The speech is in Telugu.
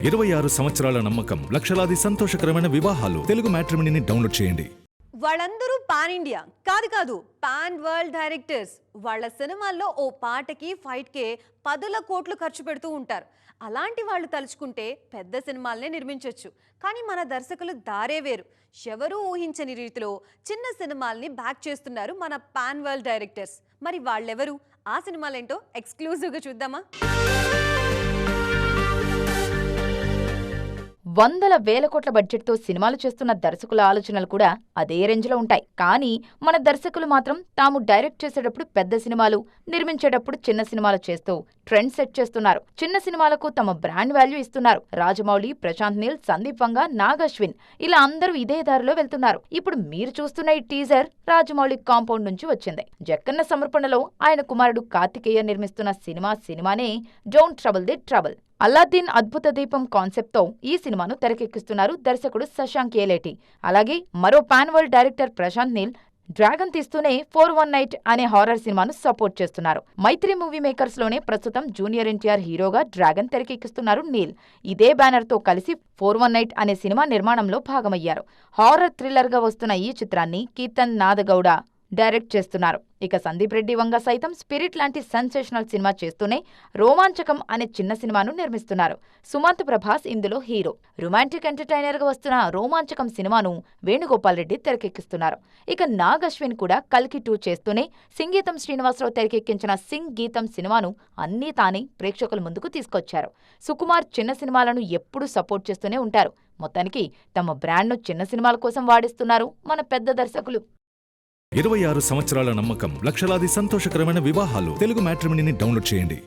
26 సంవత్సరాల నమ్మకం, లక్షలాది సంతోషకరమైన వివాహాలు. తెలుగు మ్యాట్రిమోనీని డౌన్లోడ్ చేయండి. వాళ్ళందరూ పాన్ ఇండియా కాదు పాన్ వరల్డ్ డైరెక్టర్స్. వాళ్ళ సినిమాల్లో ఓ పాటకి ఫైట్కే 10 కోట్లు ఖర్చు పెడుతూ ఉంటారు. అలాంటి వాళ్ళు తలుచుకుంటే పెద్ద సినిమాలనే నిర్మించవచ్చు. కానీ మన దర్శకులు దారే వేరు. ఎవరూ ఊహించని రీతిలో చిన్న సినిమాల్ని బ్యాక్ చేస్తున్నారు మన పాన్ వరల్డ్ డైరెక్టర్స్. మరి వాళ్ళెవరు? ఆ సినిమాలేంటో ఎక్స్క్లూజివ్గా చూద్దామా? వందల వేల కోట్ల బడ్జెట్తో సినిమాలు చేస్తున్న దర్శకుల ఆలోచనలు కూడా అదే రేంజ్లో ఉంటాయి. కానీ మన దర్శకులు మాత్రం తాము డైరెక్ట్ చేసేటప్పుడు పెద్ద సినిమాలు, నిర్మించేటప్పుడు చిన్న సినిమాలు చేస్తూ ట్రెండ్ సెట్ చేస్తున్నారు. చిన్న సినిమాలకు తమ బ్రాండ్ వాల్యూ ఇస్తున్నారు. రాజమౌళి, ప్రశాంత్ నీల్, సందీప్ వంగ, నాగ్ అశ్విన్ ఇలా అందరూ ఇదే దారిలో వెళ్తున్నారు. ఇప్పుడు మీరు చూస్తున్న ఈ టీజర్ రాజమౌళి కాంపౌండ్ నుంచి వచ్చింది. జక్కన్న సమర్పణలో ఆయన కుమారుడు కార్తికేయ నిర్మిస్తున్న సినిమానే don't trouble the trouble. Alauddin అద్భుత దీపం కాన్సెప్ట్తో ఈ సినిమాను తెరకెక్కిస్తున్నారు దర్శకుడు శశాంక్ ఏలేటి. అలాగే మరో pan world director Prashanth Neel Dragon తీస్తూనే 419 అనే హారర్ సినిమాను సపోర్ట్ చేస్తున్నారు. మైత్రి మూవీ మేకర్స్ లోనే ప్రస్తుతం జూనియర్ ఎన్టీఆర్ హీరోగా డ్రాగన్ తెరకెక్కిస్తున్నారు నీల్. ఇదే బ్యానర్ తో కలిసి 419 అనే సినిమా నిర్మాణంలో భాగమయ్యారు. హారర్ థ్రిల్లర్ గా వస్తున్న ఈ చిత్రాన్ని కీర్తన్ నాదగౌడ డైరెక్ట్ చేస్తున్నారు. ఇక సందీప్ రెడ్డి వంగ సైతం స్పిరిట్ లాంటి సెన్సేషనల్ సినిమా చేస్తూనే రోమాంచకం అనే చిన్న సినిమాను నిర్మిస్తున్నారు. సుమంత్ ప్రభాస్ ఇందులో హీరో. రొమాంటిక్ ఎంటర్టైనర్ గా వస్తున్న రోమాంచకం సినిమాను వేణుగోపాల్ రెడ్డి తెరకెక్కిస్తున్నారు. ఇక నాగ్ అశ్విన్ కూడా కల్కి 2 చేస్తూనే సింగీతం శ్రీనివాసరావు తెరకెక్కించిన సింగ్ గీతం సినిమాను అన్నీ తానే ప్రేక్షకుల ముందుకు తీసుకొచ్చారు. సుకుమార్ చిన్న సినిమాలను ఎప్పుడూ సపోర్ట్ చేస్తూనే ఉంటారు. మొత్తానికి తమ బ్రాండ్ను చిన్న సినిమాల కోసం వాడిస్తున్నారు మన పెద్ద దర్శకులు. 26 సంవత్సరాల నమ్మకం, లక్షలాది సంతోషకరమైన వివాహాలు. తెలుగు మ్యాట్రిమోనీని డౌన్లోడ్ చేయండి.